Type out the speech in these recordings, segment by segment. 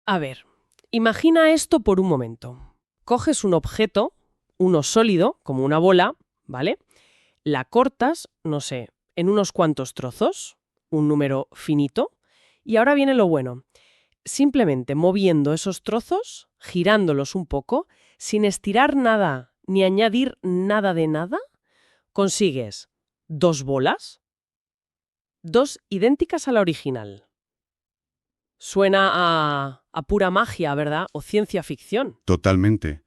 A ver, imagina esto por un momento. Coges un objeto, uno sólido, como una bola, ¿vale? La cortas, no sé, en unos cuantos trozos, un número finito, y ahora viene lo bueno. Simplemente moviendo esos trozos, girándolos un poco, sin estirar nada ni añadir nada de nada, consigues dos bolas, dos idénticas a la original. Suena a pura magia, ¿verdad? O ciencia ficción. Totalmente.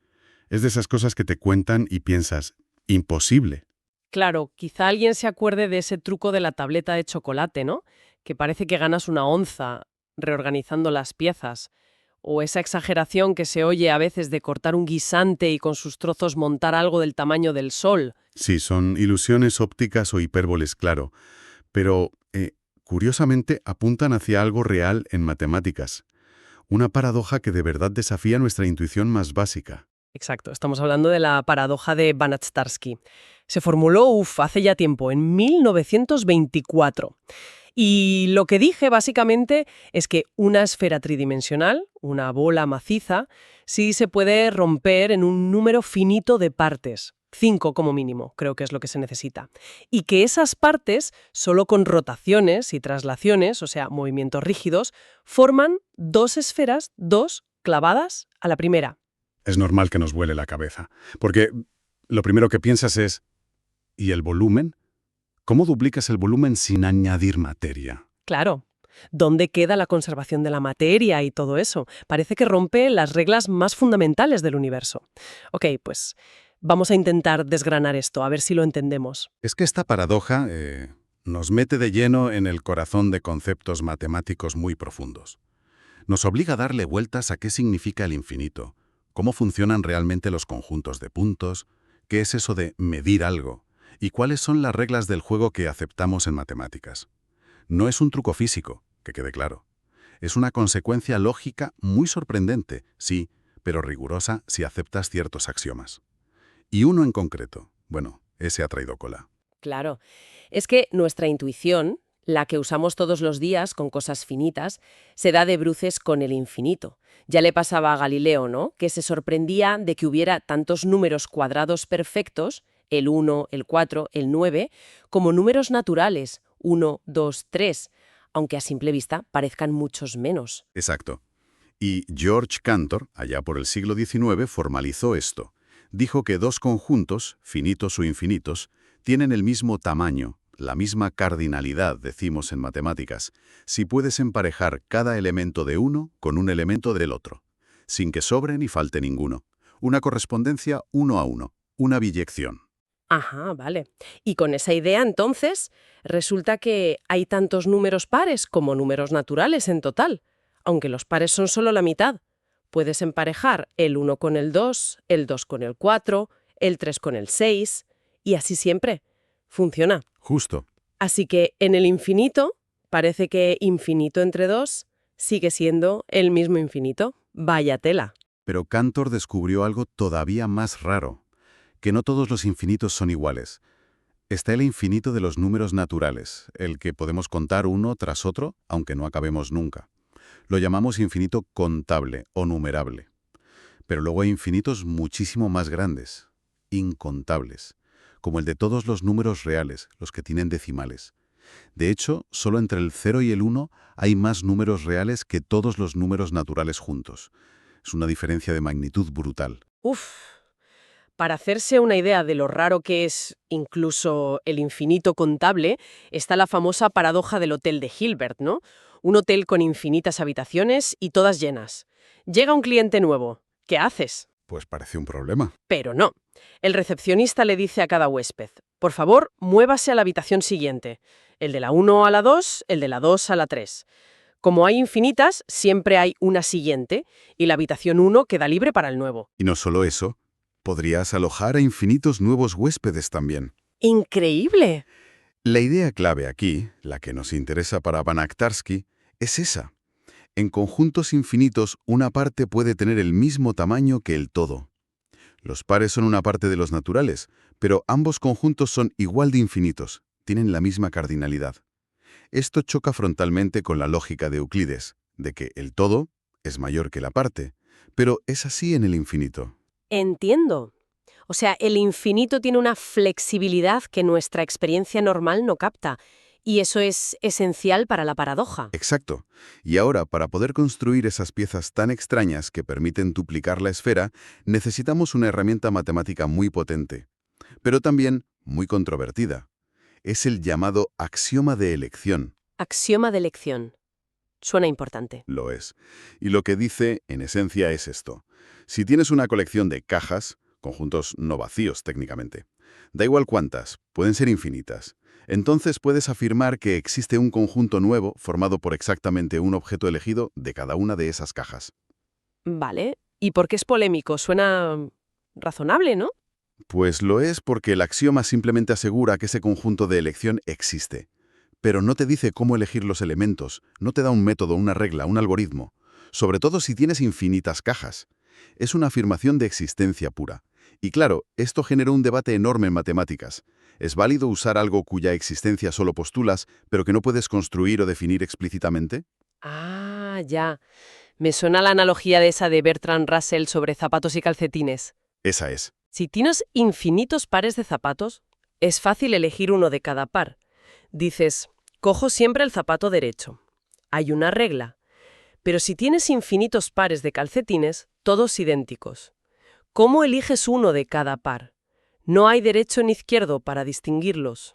Es de esas cosas que te cuentan y piensas, imposible. Claro, quizá alguien se acuerde de ese truco de la tableta de chocolate, ¿no? Que parece que ganas una onza reorganizando las piezas. O esa exageración que se oye a veces de cortar un guisante y con sus trozos montar algo del tamaño del sol. Sí, son ilusiones ópticas o hipérboles, claro, pero, curiosamente, apuntan hacia algo real en matemáticas. Una paradoja que de verdad desafía nuestra intuición más básica. Exacto, estamos hablando de la paradoja de Banach-Tarski. Se formuló, hace ya tiempo, en 1924. Y lo que dije básicamente es que una esfera tridimensional, una bola maciza, sí se puede romper en un número finito de partes. 5 como mínimo, creo que es lo que se necesita. Y que esas partes, solo con rotaciones y traslaciones, o sea, movimientos rígidos, forman dos esferas, dos clavadas a la primera. Es normal que nos vuele la cabeza, porque lo primero que piensas es, ¿y el volumen? ¿Cómo duplicas el volumen sin añadir materia? Claro. ¿Dónde queda la conservación de la materia y todo eso? Parece que rompe las reglas más fundamentales del universo. Ok, pues vamos a intentar desgranar esto, a ver si lo entendemos. Es que esta paradoja nos mete de lleno en el corazón de conceptos matemáticos muy profundos. Nos obliga a darle vueltas a qué significa el infinito, cómo funcionan realmente los conjuntos de puntos, qué es eso de medir algo, y cuáles son las reglas del juego que aceptamos en matemáticas. No es un truco físico, que quede claro. Es una consecuencia lógica muy sorprendente, sí, pero rigurosa si aceptas ciertos axiomas. Y uno en concreto, bueno, ese ha traído cola. Claro, es que nuestra intuición, la que usamos todos los días con cosas finitas, se da de bruces con el infinito. Ya le pasaba a Galileo, ¿no? Que se sorprendía de que hubiera tantos números cuadrados perfectos, el 1, el 4, el 9, como números naturales, 1, 2, 3, aunque a simple vista parezcan muchos menos. Exacto. Y George Cantor, allá por el siglo XIX, formalizó esto. Dijo que dos conjuntos, finitos o infinitos, tienen el mismo tamaño, la misma cardinalidad, decimos en matemáticas, si puedes emparejar cada elemento de uno con un elemento del otro, sin que sobre ni falte ninguno. Una correspondencia uno a uno, una biyección. Ajá, vale. Y con esa idea, entonces, resulta que hay tantos números pares como números naturales en total, aunque los pares son solo la mitad. Puedes emparejar el 1 con el 2 con el 4, el 3 con el 6, y así siempre. Funciona. Justo. Así que en el infinito, parece que infinito entre 2 sigue siendo el mismo infinito. Vaya tela. Pero Cantor descubrió algo todavía más raro, que no todos los infinitos son iguales. Está el infinito de los números naturales, el que podemos contar uno tras otro, aunque no acabemos nunca. Lo llamamos infinito contable o numerable. Pero luego hay infinitos muchísimo más grandes, incontables, como el de todos los números reales, los que tienen decimales. De hecho, solo entre el 0 y el 1 hay más números reales que todos los números naturales juntos. Es una diferencia de magnitud brutal. Uf. Para hacerse una idea de lo raro que es incluso el infinito contable, está la famosa paradoja del Hotel de Hilbert, ¿no? Un hotel con infinitas habitaciones y todas llenas. Llega un cliente nuevo. ¿Qué haces? Pues parece un problema. Pero no. El recepcionista le dice a cada huésped, por favor, muévase a la habitación siguiente. El de la 1 a la 2, el de la 2 a la 3. Como hay infinitas, siempre hay una siguiente y la habitación 1 queda libre para el nuevo. Y no solo eso, podrías alojar a infinitos nuevos huéspedes también. ¡Increíble! La idea clave aquí, la que nos interesa para Banach-Tarski, es esa. En conjuntos infinitos, una parte puede tener el mismo tamaño que el todo. Los pares son una parte de los naturales, pero ambos conjuntos son igual de infinitos, tienen la misma cardinalidad. Esto choca frontalmente con la lógica de Euclides, de que el todo es mayor que la parte, pero es así en el infinito. Entiendo. O sea, el infinito tiene una flexibilidad que nuestra experiencia normal no capta, y eso es esencial para la paradoja. Exacto. Y ahora, para poder construir esas piezas tan extrañas que permiten duplicar la esfera, necesitamos una herramienta matemática muy potente, pero también muy controvertida. Es el llamado axioma de elección. Axioma de elección. Suena importante. Lo es. Y lo que dice, en esencia, es esto. Si tienes una colección de cajas, conjuntos no vacíos técnicamente, da igual cuántas, pueden ser infinitas, entonces puedes afirmar que existe un conjunto nuevo formado por exactamente un objeto elegido de cada una de esas cajas. Vale. ¿Y por qué es polémico? Suena razonable, ¿no? Pues lo es porque el axioma simplemente asegura que ese conjunto de elección existe, pero no te dice cómo elegir los elementos, no te da un método, una regla, un algoritmo, sobre todo si tienes infinitas cajas. Es una afirmación de existencia pura. Y claro, esto generó un debate enorme en matemáticas. ¿Es válido usar algo cuya existencia solo postulas, pero que no puedes construir o definir explícitamente? Ah, ya. Me suena la analogía de esa de Bertrand Russell sobre zapatos y calcetines. Esa es. Si tienes infinitos pares de zapatos, es fácil elegir uno de cada par. Dices, cojo siempre el zapato derecho. Hay una regla. Pero si tienes infinitos pares de calcetines, todos idénticos, ¿cómo eliges uno de cada par? No hay derecho ni izquierdo para distinguirlos.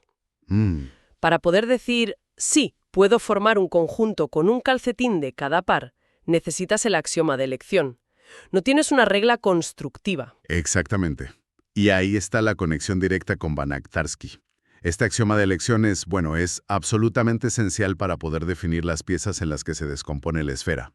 Para poder decir, sí, puedo formar un conjunto con un calcetín de cada par, necesitas el axioma de elección. No tienes una regla constructiva. Exactamente. Y ahí está la conexión directa con Banach-Tarski. Este axioma de elección es absolutamente esencial para poder definir las piezas en las que se descompone la esfera.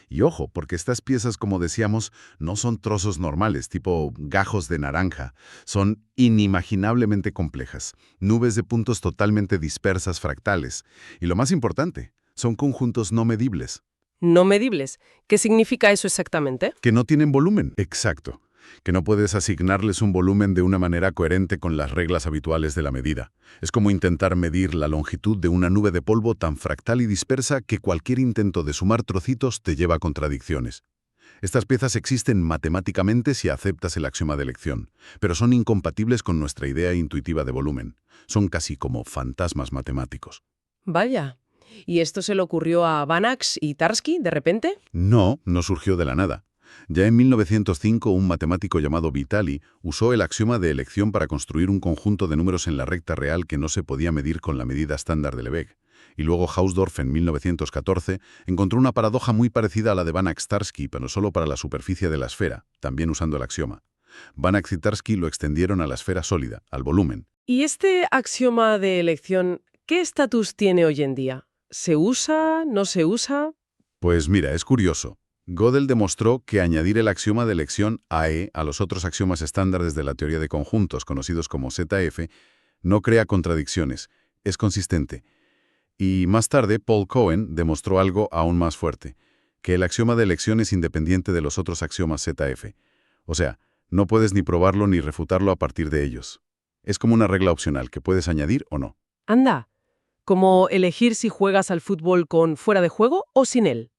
Y ojo, porque estas piezas, como decíamos, no son trozos normales, tipo gajos de naranja. Son inimaginablemente complejas, nubes de puntos totalmente dispersas fractales. Y lo más importante, son conjuntos no medibles. No medibles. ¿Qué significa eso exactamente? Que no tienen volumen. Exacto. Que no puedes asignarles un volumen de una manera coherente con las reglas habituales de la medida. Es como intentar medir la longitud de una nube de polvo tan fractal y dispersa que cualquier intento de sumar trocitos te lleva a contradicciones. Estas piezas existen matemáticamente si aceptas el axioma de elección, pero son incompatibles con nuestra idea intuitiva de volumen. Son casi como fantasmas matemáticos. Vaya. ¿Y esto se le ocurrió a Banach y Tarski de repente? No, no surgió de la nada. Ya en 1905, un matemático llamado Vitali usó el axioma de elección para construir un conjunto de números en la recta real que no se podía medir con la medida estándar de Lebesgue. Y luego Hausdorff, en 1914, encontró una paradoja muy parecida a la de Banach-Tarski, pero solo para la superficie de la esfera, también usando el axioma. Banach y Tarski lo extendieron a la esfera sólida, al volumen. ¿Y este axioma de elección, qué estatus tiene hoy en día? ¿Se usa? ¿No se usa? Pues mira, es curioso. Gödel demostró que añadir el axioma de elección AE a los otros axiomas estándares de la teoría de conjuntos, conocidos como ZF, no crea contradicciones, es consistente. Y más tarde, Paul Cohen demostró algo aún más fuerte, que el axioma de elección es independiente de los otros axiomas ZF. O sea, no puedes ni probarlo ni refutarlo a partir de ellos. Es como una regla opcional que puedes añadir o no. Anda, ¿como elegir si juegas al fútbol con fuera de juego o sin él?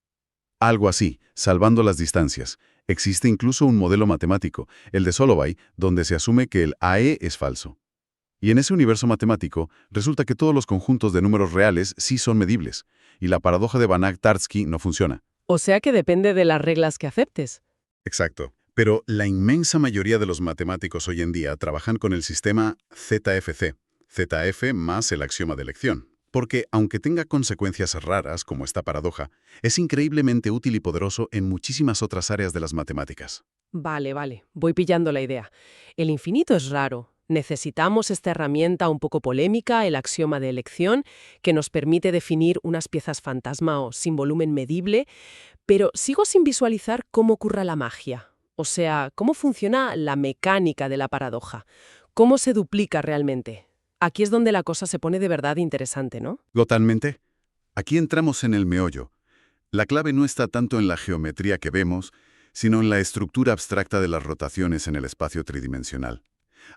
Algo así, salvando las distancias. Existe incluso un modelo matemático, el de Solovay, donde se asume que el AE es falso. Y en ese universo matemático, resulta que todos los conjuntos de números reales sí son medibles, y la paradoja de Banach-Tarski no funciona. O sea que depende de las reglas que aceptes. Exacto. Pero la inmensa mayoría de los matemáticos hoy en día trabajan con el sistema ZFC, ZF más el axioma de elección. Porque, aunque tenga consecuencias raras, como esta paradoja, es increíblemente útil y poderoso en muchísimas otras áreas de las matemáticas. Vale, voy pillando la idea. El infinito es raro. Necesitamos esta herramienta un poco polémica, el axioma de elección, que nos permite definir unas piezas fantasma o sin volumen medible, pero sigo sin visualizar cómo ocurra la magia. O sea, cómo funciona la mecánica de la paradoja. ¿Cómo se duplica realmente? Aquí es donde la cosa se pone de verdad interesante, ¿no? Totalmente. Aquí entramos en el meollo. La clave no está tanto en la geometría que vemos, sino en la estructura abstracta de las rotaciones en el espacio tridimensional.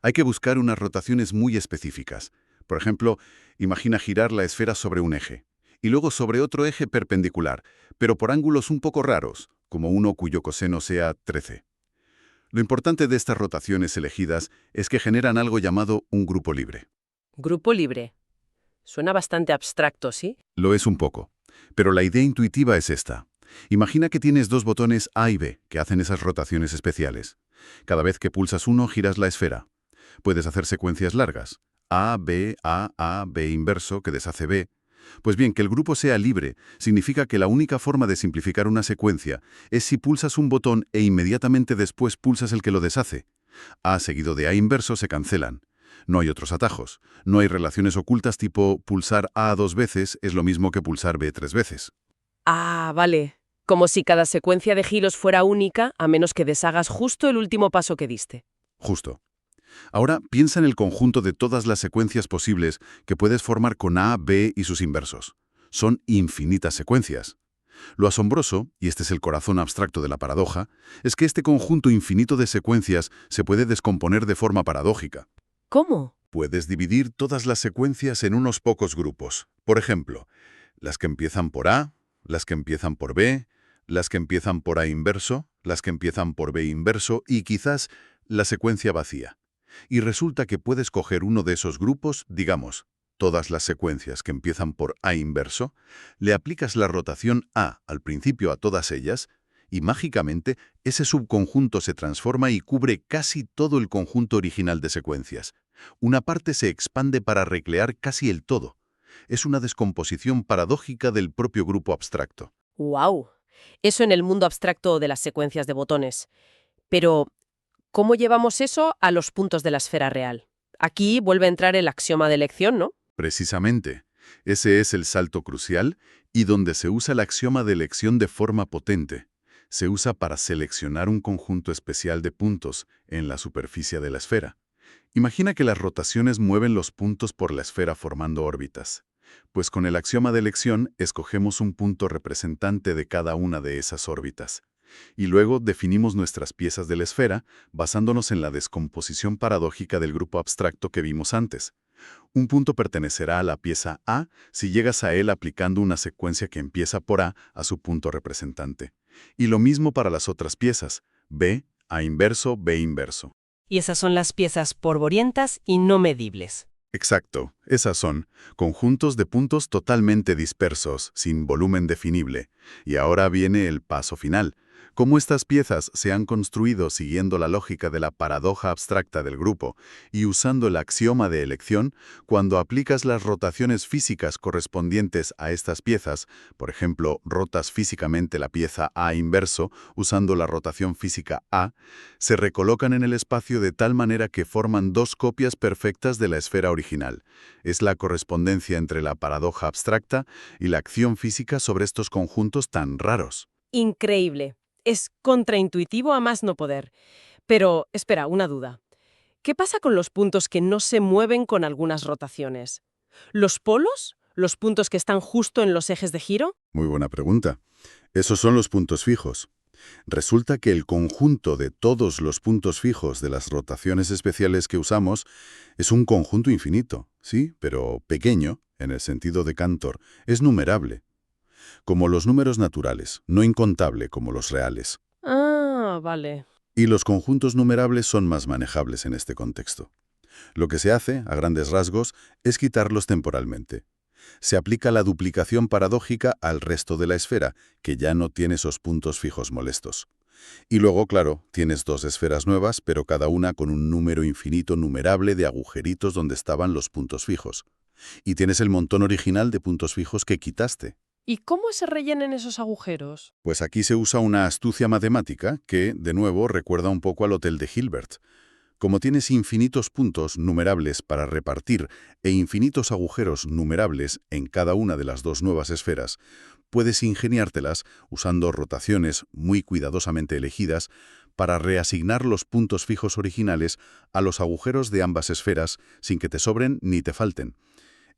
Hay que buscar unas rotaciones muy específicas. Por ejemplo, imagina girar la esfera sobre un eje, y luego sobre otro eje perpendicular, pero por ángulos un poco raros, como uno cuyo coseno sea 13. Lo importante de estas rotaciones elegidas es que generan algo llamado un grupo libre. Grupo libre. Suena bastante abstracto, ¿sí? Lo es un poco, pero la idea intuitiva es esta. Imagina que tienes dos botones A y B que hacen esas rotaciones especiales. Cada vez que pulsas uno, giras la esfera. Puedes hacer secuencias largas. A, B inverso, que deshace B. Pues bien, que el grupo sea libre significa que la única forma de simplificar una secuencia es si pulsas un botón e inmediatamente después pulsas el que lo deshace. A seguido de A inverso se cancelan. No hay otros atajos. No hay relaciones ocultas tipo pulsar A 2 veces es lo mismo que pulsar B 3 veces. Ah, vale. Como si cada secuencia de giros fuera única, a menos que deshagas justo el último paso que diste. Justo. Ahora piensa en el conjunto de todas las secuencias posibles que puedes formar con A, B y sus inversos. Son infinitas secuencias. Lo asombroso, y este es el corazón abstracto de la paradoja, es que este conjunto infinito de secuencias se puede descomponer de forma paradójica. ¿Cómo? Puedes dividir todas las secuencias en unos pocos grupos. Por ejemplo, las que empiezan por A, las que empiezan por B, las que empiezan por A inverso, las que empiezan por B inverso y quizás la secuencia vacía. Y resulta que puedes coger uno de esos grupos, digamos, todas las secuencias que empiezan por A inverso, le aplicas la rotación A al principio a todas ellas, y mágicamente ese subconjunto se transforma y cubre casi todo el conjunto original de secuencias. Una parte se expande para recrear casi el todo. Es una descomposición paradójica del propio grupo abstracto. ¡Wow! Eso en el mundo abstracto de las secuencias de botones. Pero, ¿cómo llevamos eso a los puntos de la esfera real? Aquí vuelve a entrar el axioma de elección, ¿no? Precisamente, ese es el salto crucial y donde se usa el axioma de elección de forma potente. Se usa para seleccionar un conjunto especial de puntos en la superficie de la esfera. Imagina que las rotaciones mueven los puntos por la esfera formando órbitas. Pues con el axioma de elección escogemos un punto representante de cada una de esas órbitas. Y luego definimos nuestras piezas de la esfera basándonos en la descomposición paradójica del grupo abstracto que vimos antes. Un punto pertenecerá a la pieza A si llegas a él aplicando una secuencia que empieza por A su punto representante. Y lo mismo para las otras piezas, B, A inverso, B inverso. Y esas son las piezas porvorientas y no medibles. Exacto, esas son conjuntos de puntos totalmente dispersos, sin volumen definible. Y ahora viene el paso final. Cómo estas piezas se han construido siguiendo la lógica de la paradoja abstracta del grupo y usando el axioma de elección, cuando aplicas las rotaciones físicas correspondientes a estas piezas, por ejemplo, rotas físicamente la pieza A inverso usando la rotación física A, se recolocan en el espacio de tal manera que forman dos copias perfectas de la esfera original. Es la correspondencia entre la paradoja abstracta y la acción física sobre estos conjuntos tan raros. Increíble. Es contraintuitivo a más no poder. Pero, espera, una duda. ¿Qué pasa con los puntos que no se mueven con algunas rotaciones? ¿Los polos? ¿Los puntos que están justo en los ejes de giro? Muy buena pregunta. Esos son los puntos fijos. Resulta que el conjunto de todos los puntos fijos de las rotaciones especiales que usamos es un conjunto infinito, sí, pero pequeño, en el sentido de Cantor, es numerable. Como los números naturales, no incontable como los reales. Ah, vale. Y los conjuntos numerables son más manejables en este contexto. Lo que se hace, a grandes rasgos, es quitarlos temporalmente. Se aplica la duplicación paradójica al resto de la esfera, que ya no tiene esos puntos fijos molestos. Y luego, claro, tienes dos esferas nuevas, pero cada una con un número infinito numerable de agujeritos donde estaban los puntos fijos. Y tienes el montón original de puntos fijos que quitaste. ¿Y cómo se rellenan esos agujeros? Pues aquí se usa una astucia matemática que, de nuevo, recuerda un poco al Hotel de Hilbert. Como tienes infinitos puntos numerables para repartir e infinitos agujeros numerables en cada una de las dos nuevas esferas, puedes ingeniártelas usando rotaciones muy cuidadosamente elegidas para reasignar los puntos fijos originales a los agujeros de ambas esferas sin que te sobren ni te falten.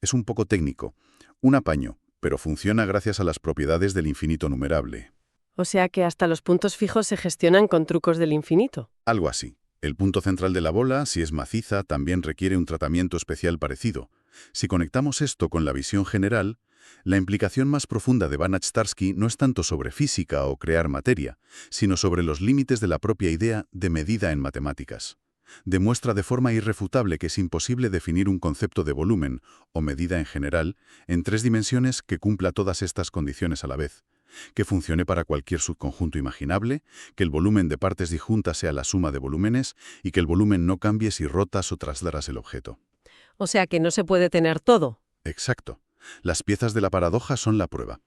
Es un poco técnico, un apaño, pero funciona gracias a las propiedades del infinito numerable. O sea que hasta los puntos fijos se gestionan con trucos del infinito. Algo así. El punto central de la bola, si es maciza, también requiere un tratamiento especial parecido. Si conectamos esto con la visión general, La implicación más profunda de Banach-Tarski no es tanto sobre física o crear materia, sino sobre los límites de la propia idea de medida en matemáticas. Demuestra de forma irrefutable que es imposible definir un concepto de volumen, o medida en general, en 3 dimensiones que cumpla todas estas condiciones a la vez, que funcione para cualquier subconjunto imaginable, que el volumen de partes disjuntas sea la suma de volúmenes y que el volumen no cambie si rotas o trasladas el objeto. O sea que no se puede tener todo. Exacto. Las piezas de la paradoja son la prueba.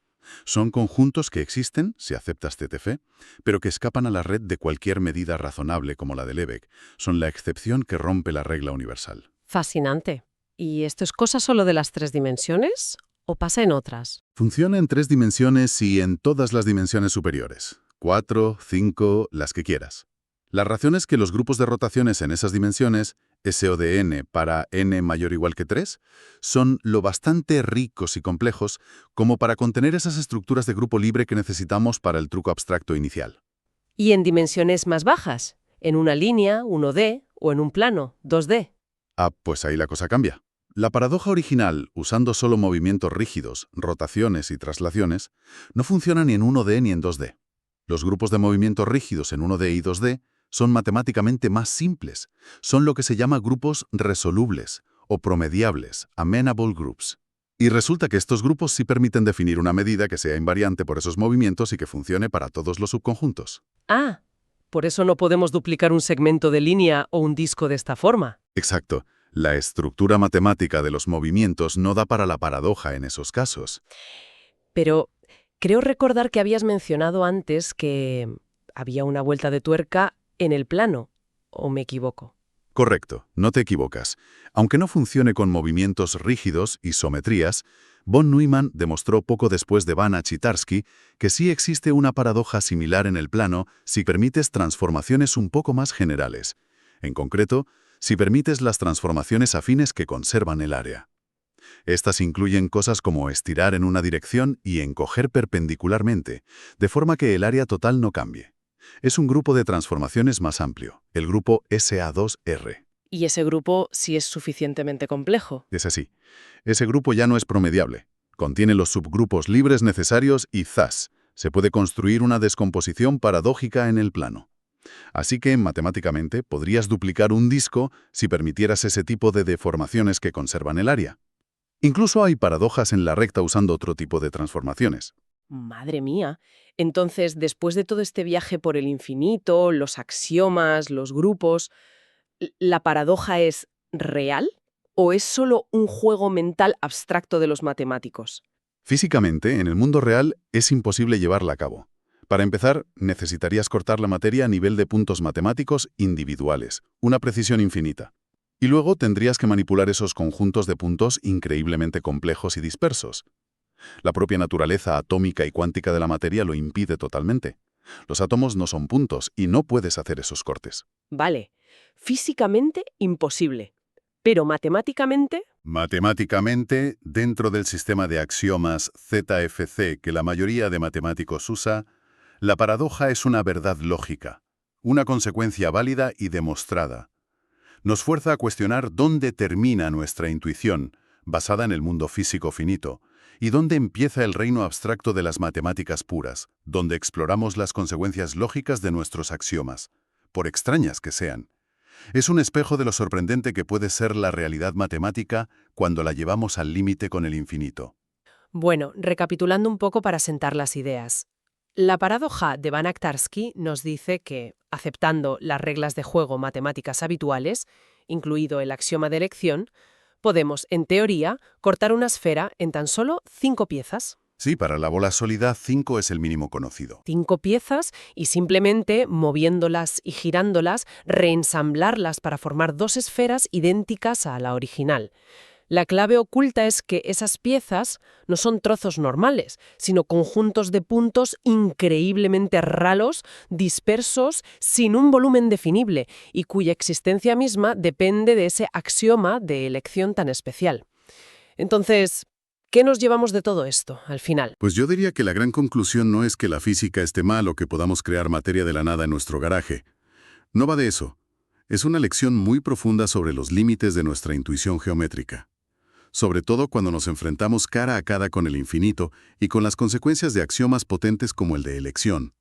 Son conjuntos que existen, si aceptas TTF, pero que escapan a la red de cualquier medida razonable como la de Lebesgue. Son la excepción que rompe la regla universal. Fascinante. ¿Y esto es cosa solo de las 3 dimensiones o pasa en otras? Funciona en 3 dimensiones y en todas las dimensiones superiores. 4, 5, las que quieras. La razón es que los grupos de rotaciones en esas dimensiones, SO de n para n mayor o igual que 3, son lo bastante ricos y complejos como para contener esas estructuras de grupo libre que necesitamos para el truco abstracto inicial. ¿Y en dimensiones más bajas? ¿En una línea, 1D, o en un plano, 2D? Ah, pues ahí la cosa cambia. La paradoja original, usando solo movimientos rígidos, rotaciones y traslaciones, no funciona ni en 1D ni en 2D. Los grupos de movimientos rígidos en 1D y 2D son matemáticamente más simples. Son lo que se llama grupos resolubles o promediables, amenable groups. Y resulta que estos grupos sí permiten definir una medida que sea invariante por esos movimientos y que funcione para todos los subconjuntos. Ah, por eso no podemos duplicar un segmento de línea o un disco de esta forma. Exacto. La estructura matemática de los movimientos no da para la paradoja en esos casos. Pero creo recordar que habías mencionado antes que había una vuelta de tuerca en el plano, ¿o me equivoco? Correcto, no te equivocas. Aunque no funcione con movimientos rígidos, isometrías, von Neumann demostró poco después de Banach y Tarski que sí existe una paradoja similar en el plano si permites transformaciones un poco más generales. En concreto, si permites las transformaciones afines que conservan el área. Estas incluyen cosas como estirar en una dirección y encoger perpendicularmente, de forma que el área total no cambie. Es un grupo de transformaciones más amplio, el grupo SA2R. ¿Y ese grupo sí es suficientemente complejo? Es así. Ese grupo ya no es promediable. Contiene los subgrupos libres necesarios y ¡zas! Se puede construir una descomposición paradójica en el plano. Así que, matemáticamente, podrías duplicar un disco si permitieras ese tipo de deformaciones que conservan el área. Incluso hay paradojas en la recta usando otro tipo de transformaciones. Madre mía. Entonces, después de todo este viaje por el infinito, los axiomas, los grupos, ¿la paradoja es real o es solo un juego mental abstracto de los matemáticos? Físicamente, en el mundo real, es imposible llevarla a cabo. Para empezar, necesitarías cortar la materia a nivel de puntos matemáticos individuales, una precisión infinita. Y luego tendrías que manipular esos conjuntos de puntos increíblemente complejos y dispersos. La propia naturaleza atómica y cuántica de la materia lo impide totalmente. Los átomos no son puntos y no puedes hacer esos cortes. Vale, físicamente imposible, pero matemáticamente... Matemáticamente, dentro del sistema de axiomas ZFC que la mayoría de matemáticos usa, la paradoja es una verdad lógica, una consecuencia válida y demostrada. Nos fuerza a cuestionar dónde termina nuestra intuición, basada en el mundo físico finito, y dónde empieza el reino abstracto de las matemáticas puras, donde exploramos las consecuencias lógicas de nuestros axiomas, por extrañas que sean. Es un espejo de lo sorprendente que puede ser la realidad matemática cuando la llevamos al límite con el infinito. Bueno, recapitulando un poco para sentar las ideas. La paradoja de Banach-Tarski nos dice que, aceptando las reglas de juego matemáticas habituales, incluido el axioma de elección, podemos, en teoría, cortar una esfera en tan solo 5 piezas. Sí, para la bola sólida 5 es el mínimo conocido. 5 piezas y simplemente, moviéndolas y girándolas, reensamblarlas para formar 2 esferas idénticas a la original. La clave oculta es que esas piezas no son trozos normales, sino conjuntos de puntos increíblemente raros, dispersos, sin un volumen definible, y cuya existencia misma depende de ese axioma de elección tan especial. Entonces, ¿qué nos llevamos de todo esto, al final? Pues yo diría que la gran conclusión no es que la física esté mal o que podamos crear materia de la nada en nuestro garaje. No va de eso. Es una lección muy profunda sobre los límites de nuestra intuición geométrica. sobre todo cuando nos enfrentamos cara a cara con el infinito y con las consecuencias de axiomas potentes como el de elección.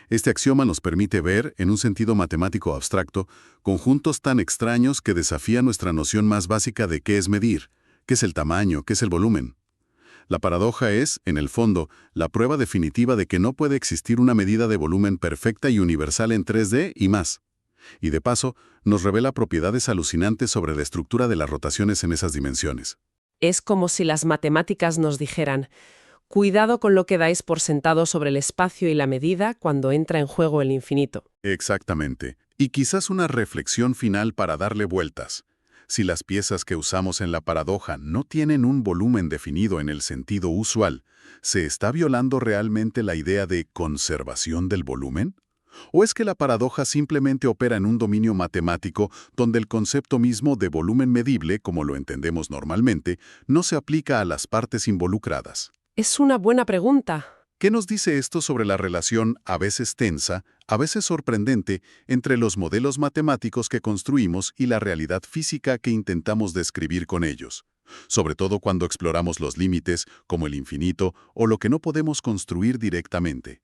Este axioma nos permite ver, en un sentido matemático abstracto, conjuntos tan extraños que desafían nuestra noción más básica de qué es medir, qué es el tamaño, qué es el volumen. La paradoja es, en el fondo, la prueba definitiva de que no puede existir una medida de volumen perfecta y universal en 3D y más. Y de paso, nos revela propiedades alucinantes sobre la estructura de las rotaciones en esas dimensiones. Es como si las matemáticas nos dijeran: cuidado con lo que dais por sentado sobre el espacio y la medida cuando entra en juego el infinito. Exactamente. Y quizás una reflexión final para darle vueltas. Si las piezas que usamos en la paradoja no tienen un volumen definido en el sentido usual, ¿se está violando realmente la idea de conservación del volumen? ¿O es que la paradoja simplemente opera en un dominio matemático donde el concepto mismo de volumen medible, como lo entendemos normalmente, no se aplica a las partes involucradas? Es una buena pregunta. ¿Qué nos dice esto sobre la relación, a veces tensa, a veces sorprendente, entre los modelos matemáticos que construimos y la realidad física que intentamos describir con ellos? Sobre todo cuando exploramos los límites, como el infinito, o lo que no podemos construir directamente.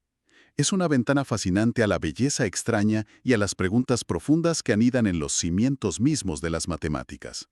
Es una ventana fascinante a la belleza extraña y a las preguntas profundas que anidan en los cimientos mismos de las matemáticas.